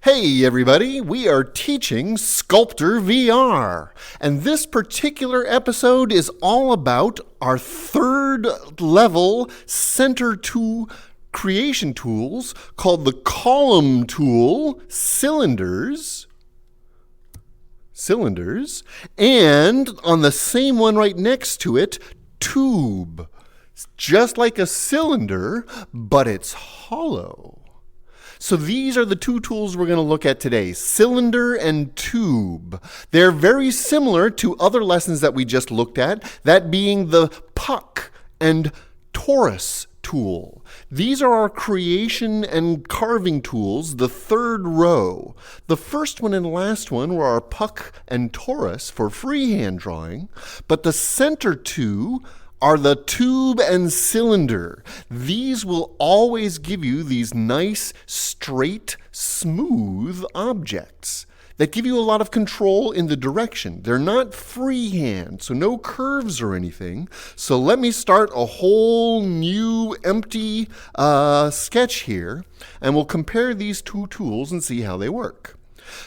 Hey everybody, we are teaching SculptrVR, and this particular episode is all about our third level center to creation tools called the column tool, cylinders, and on the same one right next to it, tube. Just like a cylinder, but it's hollow. So these are the two tools we're going to look at today, cylinder and tube. They're very similar to other lessons that we just looked at, that being the puck and torus tool. These are our creation and carving tools, the third row. The first one and last one were our puck and torus for freehand drawing, but the center two are the tube and cylinder. These will always give you these nice, straight, smooth objects that give you a lot of control in the direction. They're not freehand, so no curves or anything. So let me start a whole new empty sketch here, and we'll compare these two tools and see how they work.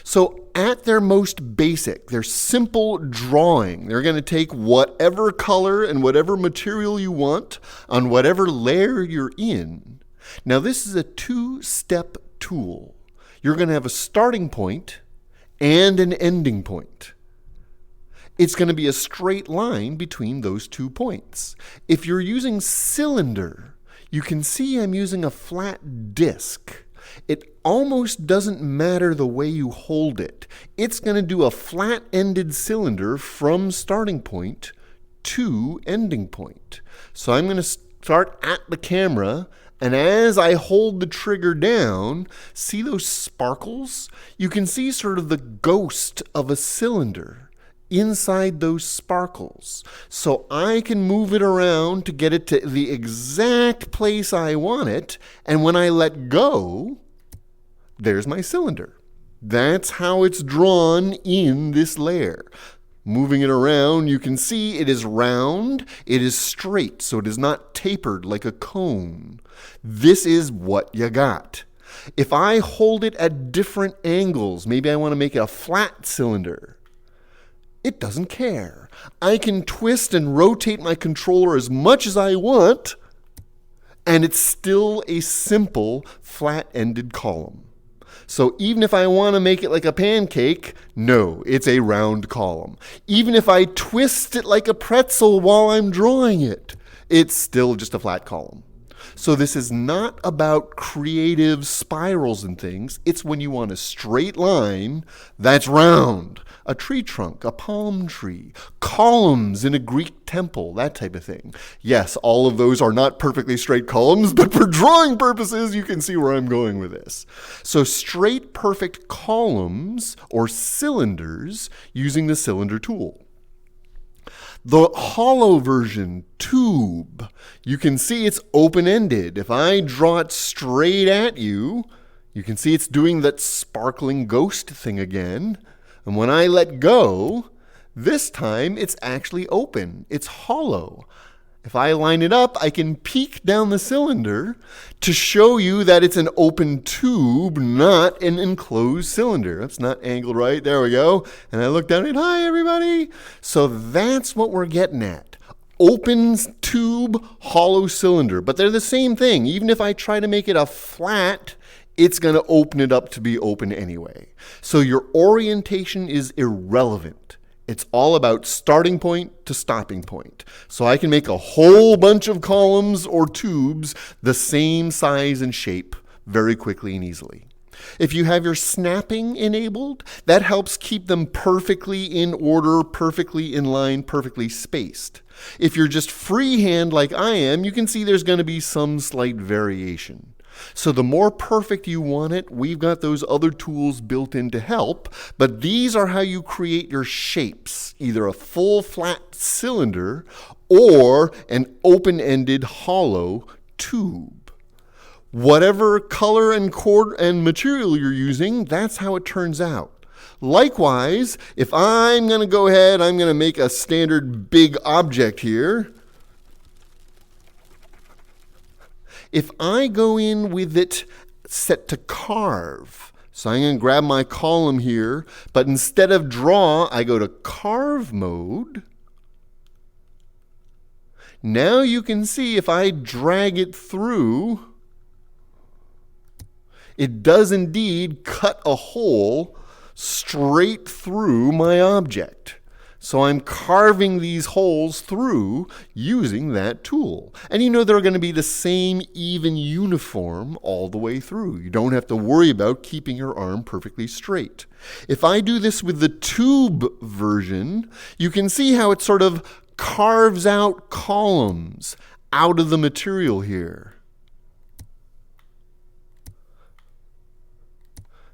So at their most basic, their simple drawing, they're going to take whatever color and whatever material you want on whatever layer you're in. Now this is a two-step tool. You're going to have a starting point and an ending point. It's going to be a straight line between those 2 points. If you're using cylinder, you can see I'm using a flat disc. It almost doesn't matter the way you hold it. It's going to do a flat-ended cylinder from starting point to ending point. So I'm going to start at the camera, and as I hold the trigger down, see those sparkles? You can see sort of the ghost of a cylinder inside those sparkles. So I can move it around to get it to the exact place I want it, and when I let go, there's my cylinder. That's how it's drawn in this layer. Moving it around, you can see it is round, it is straight, so it is not tapered like a cone. This is what you got. If I hold it at different angles, maybe I want to make it a flat cylinder, it doesn't care. I can twist and rotate my controller as much as I want, and it's still a simple flat-ended column. So even if I want to make it like a pancake, no, it's a round column. Even if I twist it like a pretzel while I'm drawing it, it's still just a flat column. So this is not about creative spirals and things. It's when you want a straight line that's round. A tree trunk, a palm tree, columns in a Greek temple, that type of thing. Yes, all of those are not perfectly straight columns, but for drawing purposes, you can see where I'm going with this. So straight, perfect columns or cylinders using the cylinder tool. The hollow version, tube, you can see it's open-ended. If I draw it straight at you, you can see it's doing that sparkling ghost thing again. And when I let go, this time it's actually open. It's hollow. If I line it up, I can peek down the cylinder to show you that it's an open tube, not an enclosed cylinder. That's not angled right. There we go. And I look down and hi, everybody. So that's what we're getting at. Open tube, hollow cylinder. But they're the same thing. Even if I try to make it a flat, it's going to open it up to be open anyway. So your orientation is irrelevant. It's all about starting point to stopping point. So I can make a whole bunch of columns or tubes the same size and shape very quickly and easily. If you have your snapping enabled, that helps keep them perfectly in order, perfectly in line, perfectly spaced. If you're just freehand like I am, you can see there's going to be some slight variation. So the more perfect you want it, we've got those other tools built in to help, but these are how you create your shapes, either a full flat cylinder or an open-ended hollow tube. Whatever color and cord and material you're using, that's how it turns out. Likewise, if I'm going to go ahead, I'm going to make a standard big object here. If I go in with it set to carve, So I'm going to grab my column here, but instead of draw, I go to carve mode. Now you can see if I drag it through, it does indeed cut a hole straight through my object. So I'm carving these holes through using that tool. And you know they're going to be the same even uniform all the way through. You don't have to worry about keeping your arm perfectly straight. If I do this with the tube version, you can see how it sort of carves out columns out of the material here.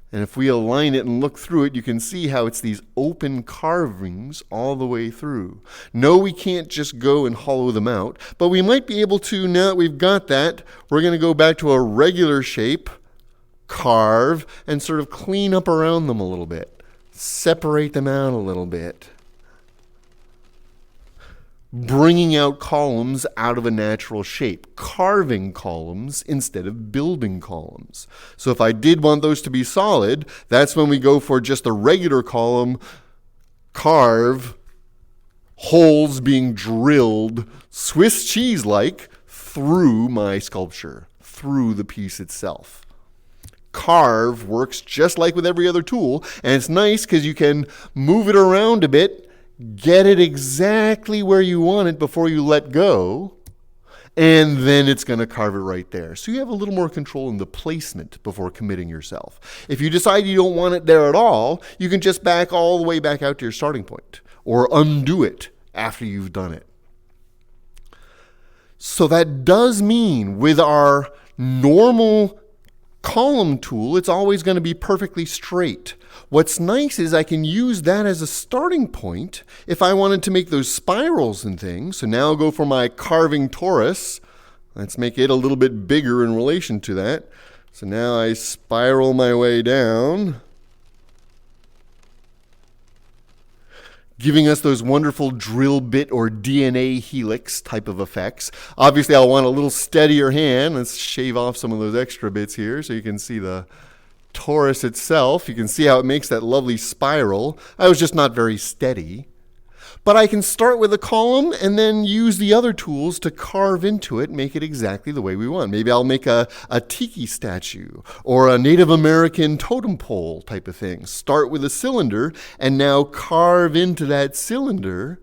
And if we align it and look through it, you can see how it's these open carvings all the way through. No, we can't just go and hollow them out, but we might be able to, now that we've got that, we're going to go back to a regular shape, carve, and sort of clean up around them a little bit. Separate them out a little bit. Bringing out columns out of a natural shape, carving columns instead of building columns. So if I did want those to be solid, that's when we go for just a regular column, carve, holes being drilled Swiss cheese-like through my sculpture, through the piece itself. Carve works just like with every other tool, and it's nice because you can move it around a bit, get it exactly where you want it before you let go, and then it's going to carve it right there. So you have a little more control in the placement before committing yourself. If you decide you don't want it there at all, you can just back all the way back out to your starting point, or undo it after you've done it. So that does mean with our normal column tool, it's always going to be perfectly straight. What's nice is I can use that as a starting point if I wanted to make those spirals and things. So now I'll go for my carving torus. Let's make it a little bit bigger in relation to that. So now I spiral my way down, giving us those wonderful drill bit or DNA helix type of effects. Obviously, I'll want a little steadier hand. Let's shave off some of those extra bits here so you can see the torus itself. You can see how it makes that lovely spiral. I was just not very steady. But I can start with a column and then use the other tools to carve into it, make it exactly the way we want. Maybe I'll make a tiki statue or a Native American totem pole type of thing. Start with a cylinder and now carve into that cylinder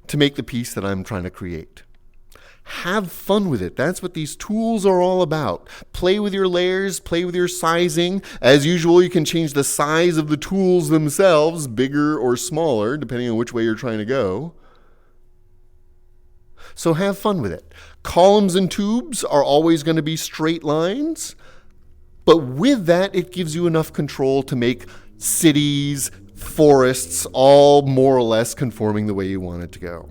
to make the piece that I'm trying to create. Have fun with it. That's what these tools are all about. Play with your layers, play with your sizing. As usual, you can change the size of the tools themselves, bigger or smaller, depending on which way you're trying to go. So have fun with it. Columns and tubes are always going to be straight lines, but with that, it gives you enough control to make cities, forests, all more or less conforming the way you want it to go.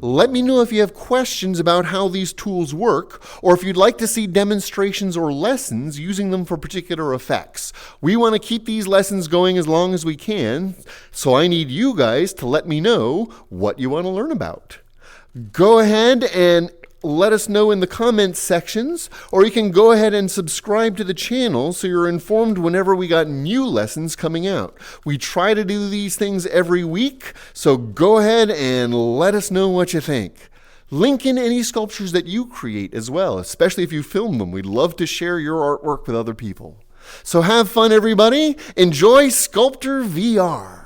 Let me know if you have questions about how these tools work, or if you'd like to see demonstrations or lessons using them for particular effects. We want to keep these lessons going as long as we can, so I need you guys to let me know what you want to learn about. Go ahead and let us know in the comments sections, or you can go ahead and subscribe to the channel so you're informed whenever we got new lessons coming out. We try to do these things every week, so go ahead and let us know what you think. Link in any sculptures that you create as well, especially if you film them. We'd love to share your artwork with other people. So have fun, everybody. Enjoy SculptrVR.